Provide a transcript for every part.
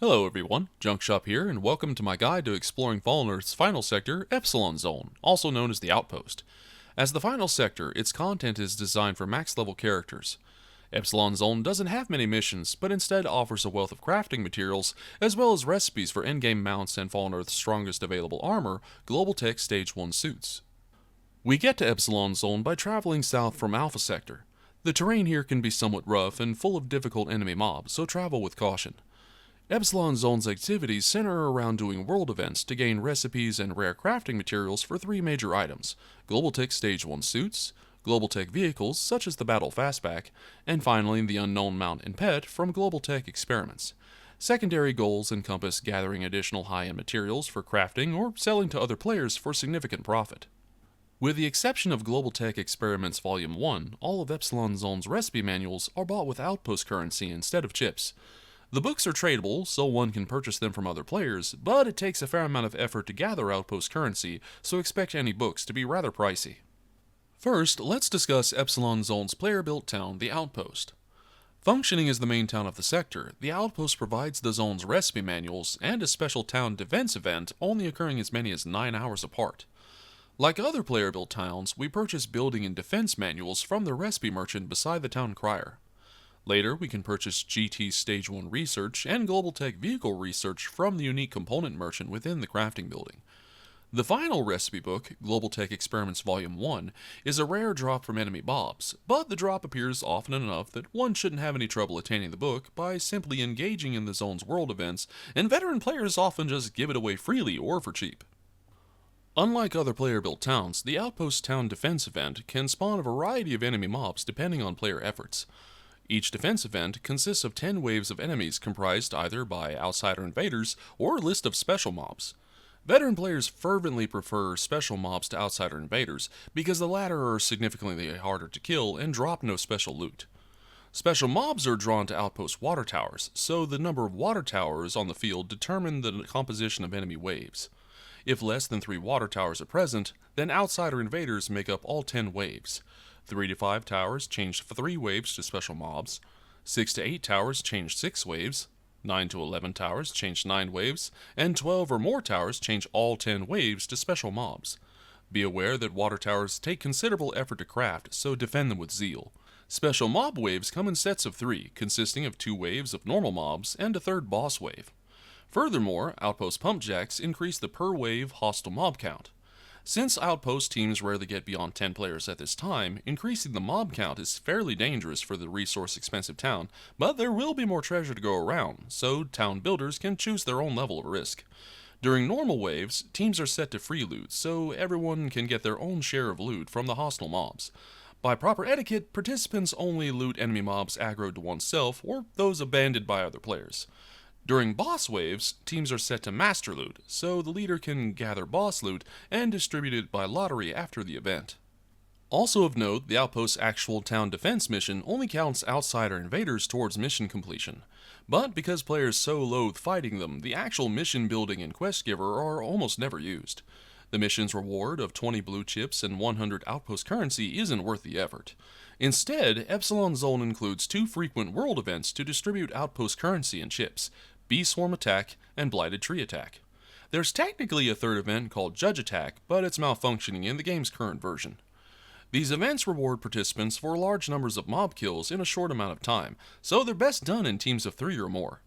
Hello everyone, Junk Shop here, and welcome to my guide to exploring Fallen Earth's final sector, Epsilon Zone, also known as the Outpost. As the final sector, its content is designed for max-level characters. Epsilon Zone doesn't have many missions, but instead offers a wealth of crafting materials, as well as recipes for endgame mounts and Fallen Earth's strongest available armor, Global Tech Stage 1 suits. We get to Epsilon Zone by traveling south from Alpha Sector. The terrain here can be somewhat rough and full of difficult enemy mobs, so travel with caution. Epsilon Zone's activities center around doing world events to gain recipes and rare crafting materials for three major items: Global Tech Stage 1 suits, Global Tech vehicles such as the Battle Fastback, and finally the unknown mount and pet from Global Tech experiments. Secondary goals encompass gathering additional high-end materials for crafting or selling to other players for significant profit. With the exception of Global Tech Experiments Volume 1, all of Epsilon Zone's recipe manuals are bought with Outpost currency instead of chips. The books are tradable, so one can purchase them from other players, but it takes a fair amount of effort to gather Outpost currency, so expect any books to be rather pricey. First, let's discuss Epsilon Zone's player-built town, the Outpost. Functioning as the main town of the sector, the Outpost provides the zone's recipe manuals and a special town defense event only occurring as many as 9 hours apart. Like other player-built towns, we purchase building and defense manuals from the recipe merchant beside the town crier. Later, we can purchase GT Stage 1 research and Global Tech vehicle research from the unique component merchant within the crafting building. The final recipe book, Global Tech Experiments Volume 1, is a rare drop from enemy mobs, but the drop appears often enough that one shouldn't have any trouble attaining the book by simply engaging in the zone's world events, and veteran players often just give it away freely or for cheap. Unlike other player-built towns, the Outpost Town Defense event can spawn a variety of enemy mobs depending on player efforts. Each defense event consists of 10 waves of enemies comprised either by outsider invaders or a list of special mobs. Veteran players fervently prefer special mobs to outsider invaders because the latter are significantly harder to kill and drop no special loot. Special mobs are drawn to outpost water towers, so the number of water towers on the field determine the composition of enemy waves. If less than 3 water towers are present, then outsider invaders make up all 10 waves. 3 to 5 towers change 3 waves to special mobs, 6 to 8 towers change 6 waves, 9 to 11 towers change 9 waves, and 12 or more towers change all 10 waves to special mobs. Be aware that water towers take considerable effort to craft, so defend them with zeal. Special mob waves come in sets of 3, consisting of 2 waves of normal mobs and a third boss wave. Furthermore, outpost pump jacks increase the per wave hostile mob count. Since outpost teams rarely get beyond 10 players at this time, increasing the mob count is fairly dangerous for the resource-expensive town, but there will be more treasure to go around, so town builders can choose their own level of risk. During normal waves, teams are set to free loot, so everyone can get their own share of loot from the hostile mobs. By proper etiquette, participants only loot enemy mobs aggroed to oneself or those abandoned by other players. During boss waves, teams are set to master loot, so the leader can gather boss loot and distribute it by lottery after the event. Also of note, the Outpost's actual town defense mission only counts outsider invaders towards mission completion. But because players so loathe fighting them, the actual mission building and quest giver are almost never used. The mission's reward of 20 blue chips and 100 outpost currency isn't worth the effort. Instead, Epsilon Zone includes 2 frequent world events to distribute outpost currency and chips: Bee Swarm Attack and Blighted Tree Attack. There's technically a third event called Judge Attack, but it's malfunctioning in the game's current version. These events reward participants for large numbers of mob kills in a short amount of time, so they're best done in teams of 3 or more.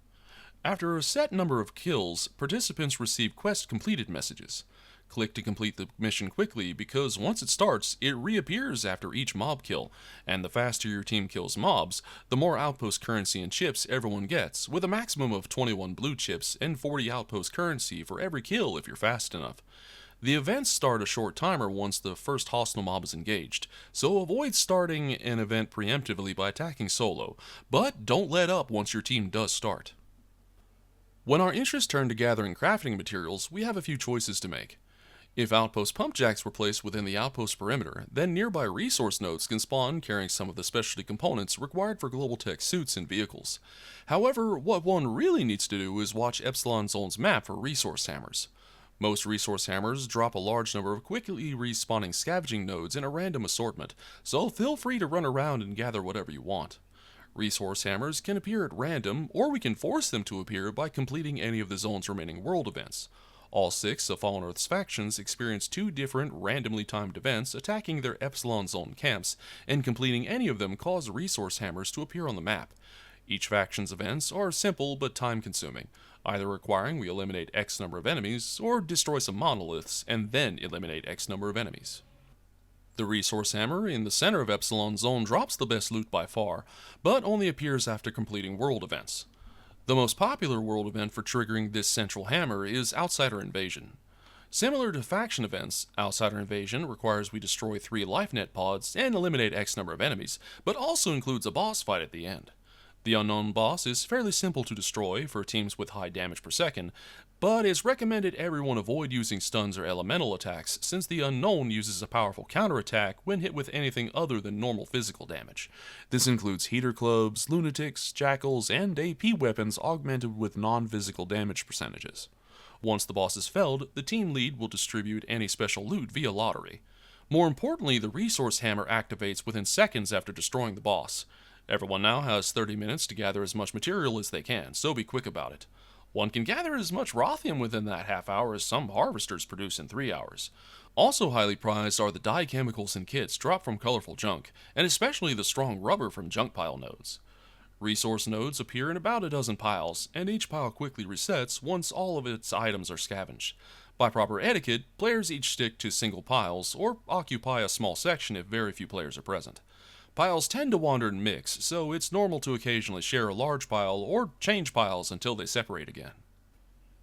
After a set number of kills, participants receive quest completed messages. Click to complete the mission quickly because once it starts, it reappears after each mob kill, and the faster your team kills mobs, the more outpost currency and chips everyone gets, with a maximum of 21 blue chips and 40 outpost currency for every kill if you're fast enough. The events start a short timer once the first hostile mob is engaged, so avoid starting an event preemptively by attacking solo, but don't let up once your team does start. When our interests turn to gathering crafting materials, we have a few choices to make. If outpost pump jacks were placed within the outpost perimeter, then nearby resource nodes can spawn carrying some of the specialty components required for Global Tech suits and vehicles. However, what one really needs to do is watch Epsilon Zone's map for resource hammers. Most resource hammers drop a large number of quickly respawning scavenging nodes in a random assortment, so feel free to run around and gather whatever you want. Resource hammers can appear at random, or we can force them to appear by completing any of the zone's remaining world events. All 6 of Fallen Earth's factions experience 2 different, randomly timed events attacking their Epsilon Zone camps, and completing any of them cause resource hammers to appear on the map. Each faction's events are simple but time-consuming, either requiring we eliminate X number of enemies, or destroy some monoliths and then eliminate X number of enemies. The resource hammer in the center of Epsilon Zone drops the best loot by far, but only appears after completing world events. The most popular world event for triggering this central hammer is Outsider Invasion. Similar to faction events, Outsider Invasion requires we destroy 3 LifeNet pods and eliminate X number of enemies, but also includes a boss fight at the end. The unknown boss is fairly simple to destroy for teams with high damage per second, but it's recommended everyone avoid using stuns or elemental attacks since the unknown uses a powerful counterattack when hit with anything other than normal physical damage. This includes heater clubs, lunatics, jackals, and AP weapons augmented with non-physical damage percentages. Once the boss is felled, the team lead will distribute any special loot via lottery. More importantly, the resource hammer activates within seconds after destroying the boss. Everyone now has 30 minutes to gather as much material as they can, so be quick about it. One can gather as much Rothium within that half hour as some harvesters produce in 3 hours. Also highly prized are the dye chemicals and kits dropped from colorful junk, and especially the strong rubber from junk pile nodes. Resource nodes appear in about a dozen piles, and each pile quickly resets once all of its items are scavenged. By proper etiquette, players each stick to single piles, or occupy a small section if very few players are present. Piles tend to wander and mix, so it's normal to occasionally share a large pile or change piles until they separate again.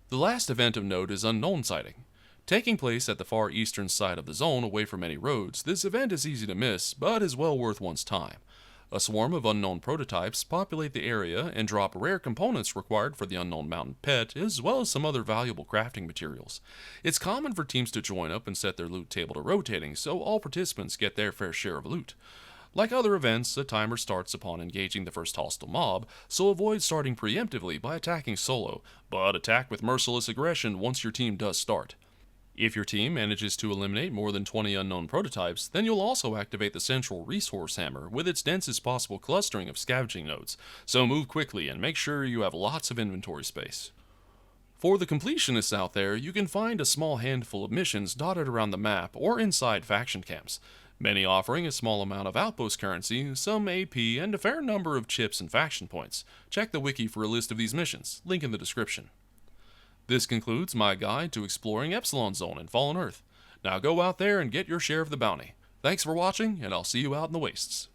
The last event of note is Unknown Sighting. Taking place at the far eastern side of the zone away from any roads, this event is easy to miss, but is well worth one's time. A swarm of unknown prototypes populate the area and drop rare components required for the unknown mountain pet, as well as some other valuable crafting materials. It's common for teams to join up and set their loot table to rotating, so all participants get their fair share of loot. Like other events, a timer starts upon engaging the first hostile mob, so avoid starting preemptively by attacking solo, but attack with merciless aggression once your team does start. If your team manages to eliminate more than 20 unknown prototypes, then you'll also activate the central resource hammer with its densest possible clustering of scavenging nodes, so move quickly and make sure you have lots of inventory space. For the completionists out there, you can find a small handful of missions dotted around the map or inside faction camps, many offering a small amount of outpost currency, some AP, and a fair number of chips and faction points. Check the wiki for a list of these missions, link in the description. This concludes my guide to exploring Epsilon Zone and Fallen Earth. Now go out there and get your share of the bounty. Thanks for watching, and I'll see you out in the wastes.